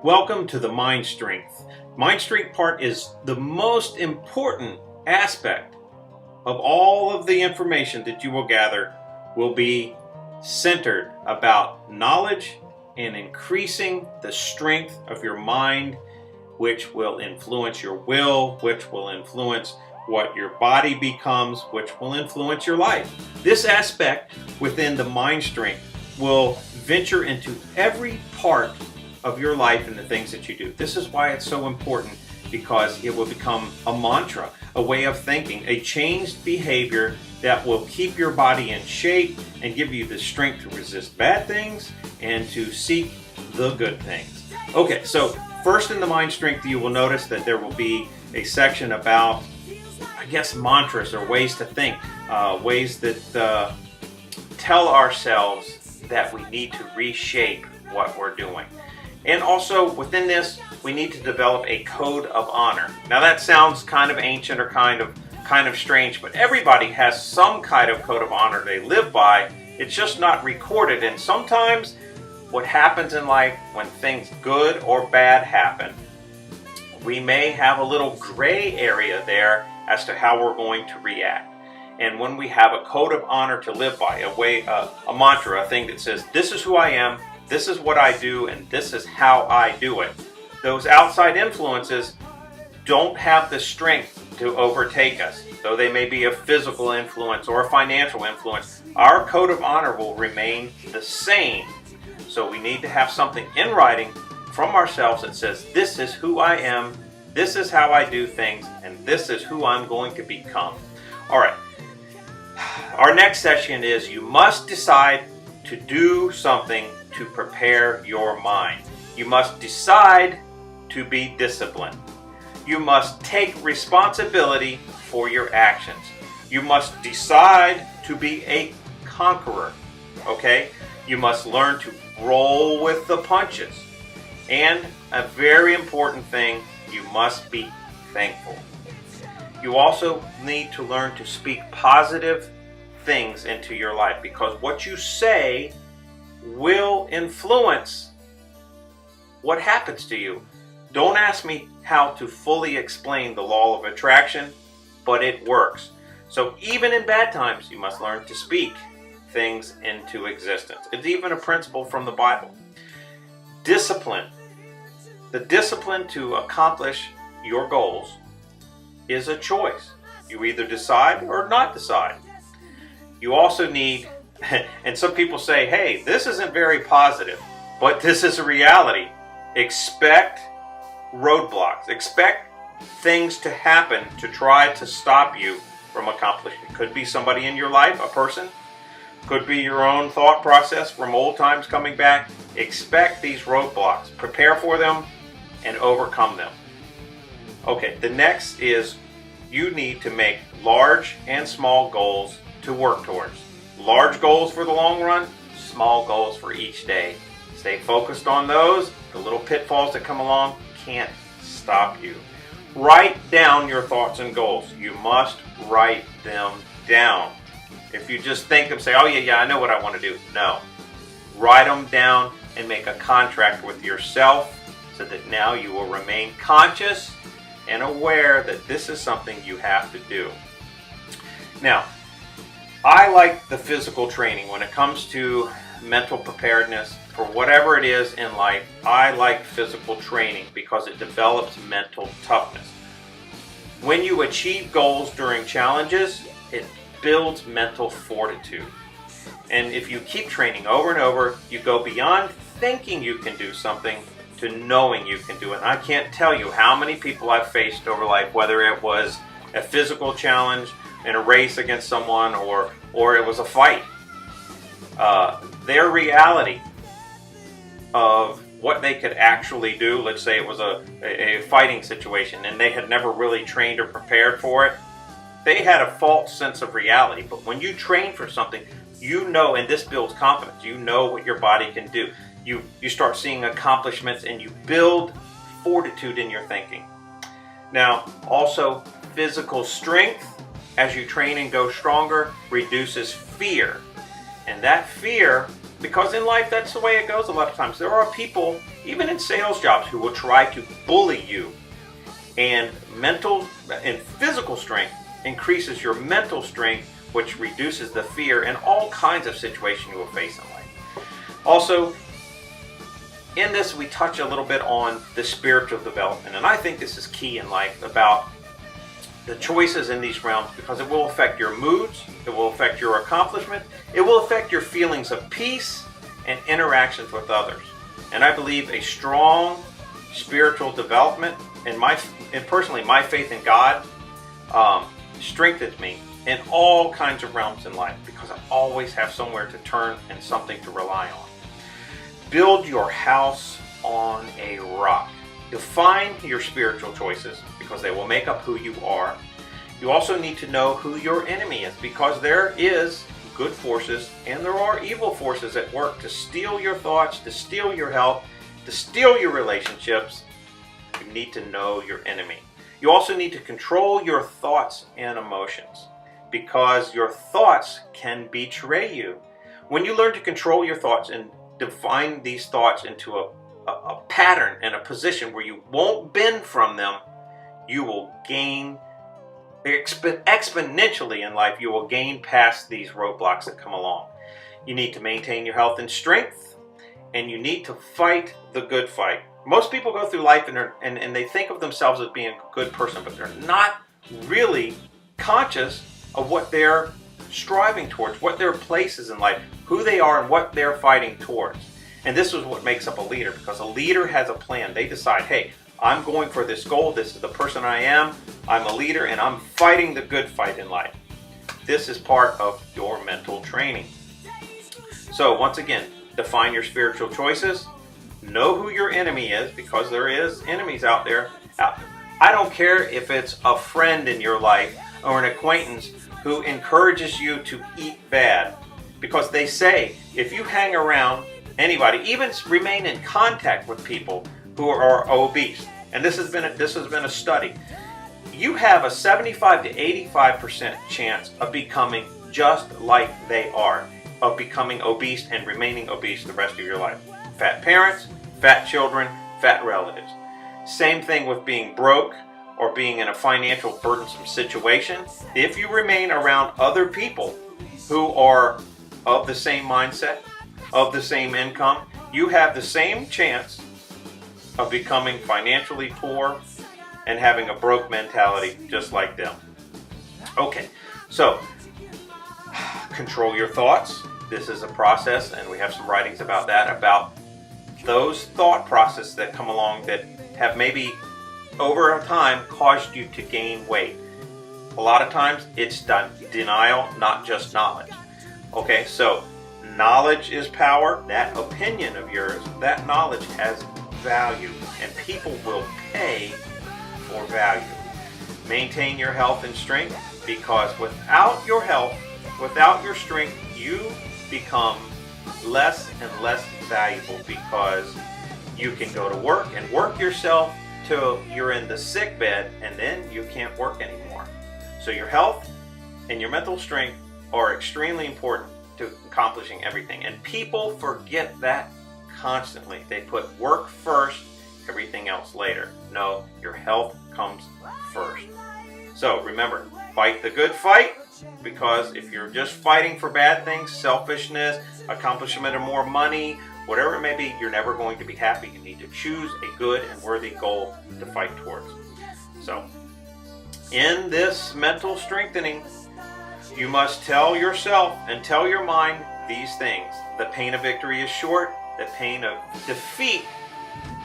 Welcome to the mind strength. Mind strength part is the most important aspect of all of the information that you will gather will be centered about knowledge and increasing the strength of your mind, which will influence your will, which will influence what your body becomes, which will influence your life. This aspect within the mind strength will venture into every part of your life and the things that you do. This is why it's so important, because it will become a mantra, a way of thinking, a changed behavior that will keep your body in shape and give you the strength to resist bad things and to seek the good things. Okay, so first in the mind strength, you will notice that there will be a section about, I guess, mantras or ways to think, ways that tell ourselves that we need to reshape what we're doing. And also within this, we need to develop a code of honor. Now that sounds kind of ancient or kind of strange, but everybody has some kind of code of honor they live by. It's just not recorded. And sometimes what happens in life when things good or bad happen, we may have a little gray area there as to how we're going to react. And when we have a code of honor to live by, a mantra, a thing that says, this is who I am, this is what I do, and this is how I do it, those outside influences don't have the strength to overtake us. Though they may be a physical influence or a financial influence, our code of honor will remain the same. So we need to have something in writing from ourselves that says, this is who I am, this is how I do things, and this is who I'm going to become. All right. Our next session is you must decide to do something to prepare your mind. You must decide to be disciplined. You must take responsibility for your actions. You must decide to be a conqueror. Okay? You must learn to roll with the punches. And a very important thing, you must be thankful. You also need to learn to speak positive things into your life, because what you say will influence what happens to you. Don't ask me how to fully explain the law of attraction, but it works. So even in bad times, you must learn to speak things into existence. It's even a principle from the Bible. Discipline. The discipline to accomplish your goals is a choice. You either decide or not decide. You also need, and some people say, hey, this isn't very positive, but this is a reality. Expect roadblocks. Expect things to happen to try to stop you from accomplishing. It could be somebody in your life, a person. Could be your own thought process from old times coming back. Expect these roadblocks. Prepare for them and overcome them. Okay, the next is you need to make large and small goals to work towards. Large goals for the long run, small goals for each day. Stay focused on those. The little pitfalls that come along can't stop you. Write down your thoughts and goals. You must write them down. If you just think them, say, oh yeah, I know what I want to do. No. Write them down and make a contract with yourself so that now you will remain conscious and aware that this is something you have to do. Now, I like the physical training when it comes to mental preparedness for whatever it is in life. I like physical training because it develops mental toughness. When you achieve goals during challenges, it builds mental fortitude. And if you keep training over and over, you go beyond thinking you can do something to knowing you can do it. And I can't tell you how many people I've faced over life, whether it was a physical challenge in a race against someone or it was a fight. Their reality of what they could actually do, let's say it was a fighting situation and they had never really trained or prepared for it, they had a false sense of reality. But when you train for something, you know, and this builds confidence, you know what your body can do. You start seeing accomplishments and you build fortitude in your thinking. Now, also physical strength, as you train and go stronger, reduces fear. And that fear because in life that's the way it goes a lot of times. There are people, even in sales jobs, who will try to bully you. And mental and physical strength increases your mental strength, which reduces the fear in all kinds of situations you will face in life. Also, in this we touch a little bit on the spiritual development, and I think this is key in life, about the choices in these realms, because it will affect your moods, it will affect your accomplishment, it will affect your feelings of peace and interactions with others. And I believe a strong spiritual development, and personally my faith in God strengthens me in all kinds of realms in life, because I always have somewhere to turn and something to rely on. Build your house on a rock. Define your spiritual choices, because they will make up who you are. You also need to know who your enemy is, because there is good forces and there are evil forces at work to steal your thoughts, to steal your health, to steal your relationships. You need to know your enemy. You also need to control your thoughts and emotions, because your thoughts can betray you. When you learn to control your thoughts and define these thoughts into a pattern and a position where you won't bend from them, you will gain exponentially in life. You will gain past these roadblocks that come along. You need to maintain your health and strength, and you need to fight the good fight. Most people go through life and they think of themselves as being a good person, but they're not really conscious of what they're striving towards, what their place is in life, who they are, and what they're fighting towards. And this is what makes up a leader, because a leader has a plan. They decide, hey, I'm going for this goal. This is the person I am. I'm a leader, and I'm fighting the good fight in life. This is part of your mental training. So once again, define your spiritual choices. Know who your enemy is, because there is enemies out there. I don't care if it's a friend in your life or an acquaintance who encourages you to eat bad, because they say if you hang around anybody, even remain in contact with people who are obese, and this has been a study, you have a 75 to 85% chance of becoming just like they are, of becoming obese and remaining obese the rest of your life. Fat parents, fat children, fat relatives. Same thing with being broke or being in a financial burdensome situation. If you remain around other people who are of the same mindset, of the same income, you have the same chance of becoming financially poor and having a broke mentality just like them. Okay, so control your thoughts. This is a process, and we have some writings about that, about those thought processes that come along that have maybe over time caused you to gain weight. A lot of times it's denial, not just knowledge. Okay, so knowledge is power. That opinion of yours, that knowledge has value, and people will pay for value. Maintain your health and strength, because without your health, without your strength, you become less and less valuable, because you can go to work and work yourself till you're in the sick bed, and then you can't work anymore. So your health and your mental strength are extremely important to accomplishing everything, and people forget that constantly. They put work first, everything else later. No, your health comes first. So remember, fight the good fight, because if you're just fighting for bad things, selfishness, accomplishment of more money, whatever it may be, you're never going to be happy. You need to choose a good and worthy goal to fight towards. So in this mental strengthening, you must tell yourself and tell your mind these things. The pain of victory is short. The pain of defeat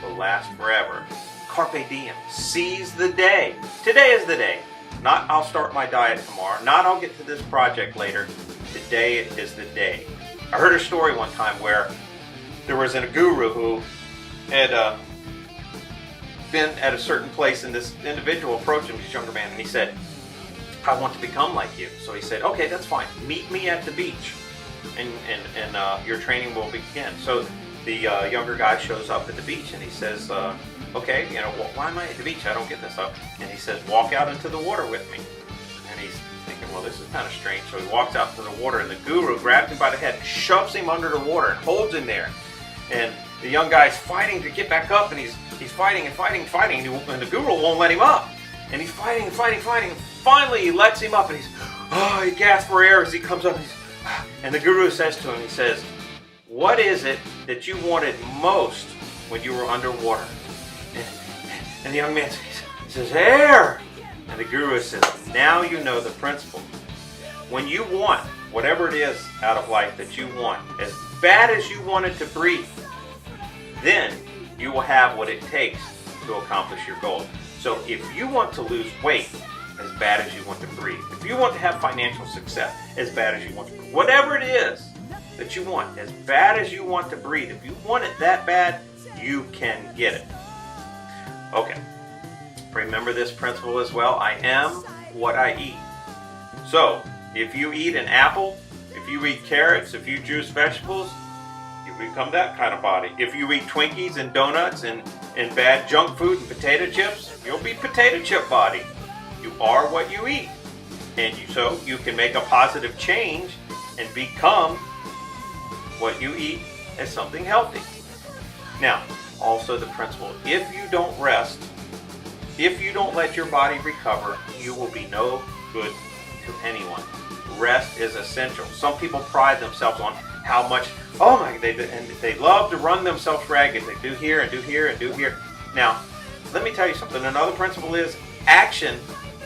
will last forever. Carpe diem. Seize the day. Today is the day. Not I'll start my diet tomorrow. Not I'll get to this project later. Today is the day. I heard a story one time where there was a guru who had been at a certain place, and this individual approached him, this younger man, and he said, I want to become like you. So he said, okay, that's fine. Meet me at the beach, and your training will begin. So the younger guy shows up at the beach, and he says, okay, why am I at the beach? I don't get this up. And he says, walk out into the water with me. And he's thinking, well, this is kind of strange. So he walks out to the water, and the guru grabs him by the head, shoves him under the water, and holds him there. And the young guy's fighting to get back up, and he's fighting and fighting and fighting, and the guru won't let him up. And he's fighting and fighting and fighting, and finally he lets him up, and he gasps for air as he comes up. And the guru says to him, he says, "What is it that you wanted most when you were underwater?" And the young man says, "Air." And the guru says, "Now you know the principle. When you want whatever it is out of life that you want, as bad as you want it to breathe, then you will have what it takes to accomplish your goal." So if you want to lose weight as bad as you want to breathe, if you want to have financial success as bad as you want to breathe, whatever it is that you want, as bad as you want to breathe, if you want it that bad, you can get it. Okay. Remember this principle as well. I am what I eat. So, if you eat an apple, if you eat carrots, if you juice vegetables, you become that kind of body. If you eat Twinkies and donuts and bad junk food and potato chips, you'll be potato chip body. You are what you eat. And so you can make a positive change and become what you eat as something healthy. Now, also the principle, if you don't rest, if you don't let your body recover, you will be no good to anyone. Rest is essential. Some people pride themselves on how much, they love to run themselves ragged. They do here and do here and do here. Now, let me tell you something. Another principle is action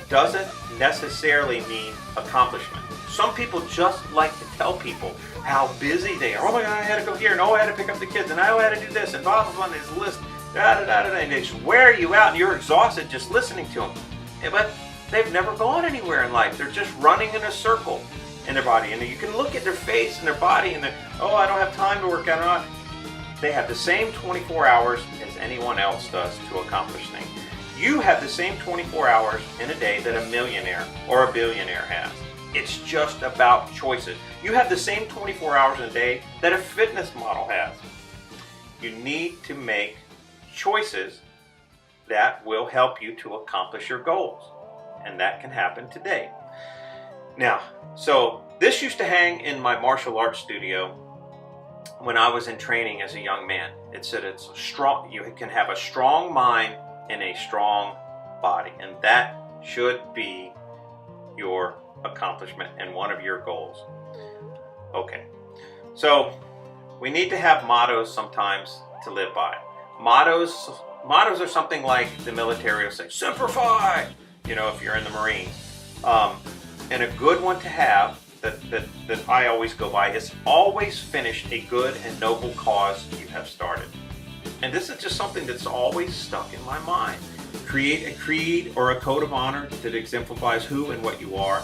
doesn't necessarily mean accomplishment. Some people just like to tell people how busy they are. Oh my God, I had to go here, and oh, I had to pick up the kids, and I had to do this, and blah, blah, blah, and there's a list. And they just wear you out, and you're exhausted just listening to them. But they've never gone anywhere in life. They're just running in a circle in their body. And you can look at their face and their body, and I don't have time to work out. They have the same 24 hours as anyone else does to accomplish things. You have the same 24 hours in a day that a millionaire or a billionaire has. It's just about choices. You have the same 24 hours in a day that a fitness model has. You need to make choices that will help you to accomplish your goals. And that can happen today. Now, so this used to hang in my martial arts studio when I was in training as a young man. It said it's strong. You can have a strong mind and a strong body. And that should be your accomplishment and one of your goals. Okay. So we need to have mottos sometimes to live by. Mottos are something like the military will say, "Semper Fi," if you're in the Marines. And a good one to have that I always go by is always finish a good and noble cause you have started. And this is just something that's always stuck in my mind. Create a creed or a code of honor that exemplifies who and what you are.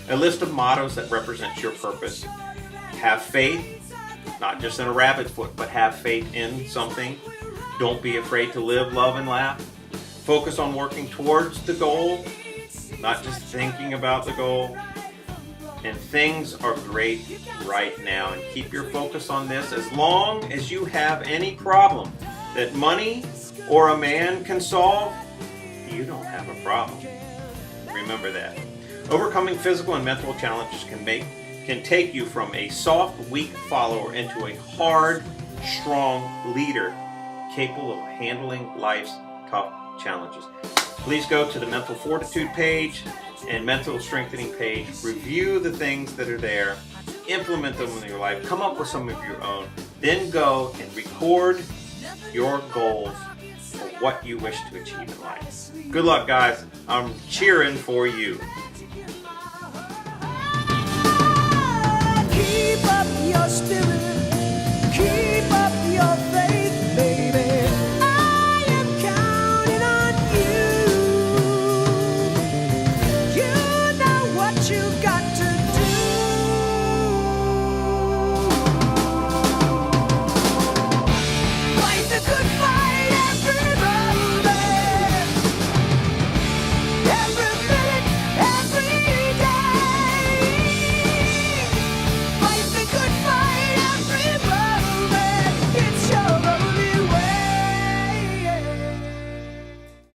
A list of mottos that represents your purpose. Have faith, not just in a rabbit's foot, but have faith in something. Don't be afraid to live, love, and laugh. Focus on working towards the goal, not just thinking about the goal. And things are great right now. And keep your focus on this. As long as you have any problem that money or a man can solve, you don't have a problem. Remember that. Overcoming physical and mental challenges can take you from a soft, weak follower into a hard, strong leader capable of handling life's tough challenges. Please go to the Mental Fortitude page and Mental Strengthening page. Review the things that are there. Implement them in your life. Come up with some of your own. Then go and record your goals for what you wish to achieve in life. Good luck, guys. I'm cheering for you. Keep up your spirit.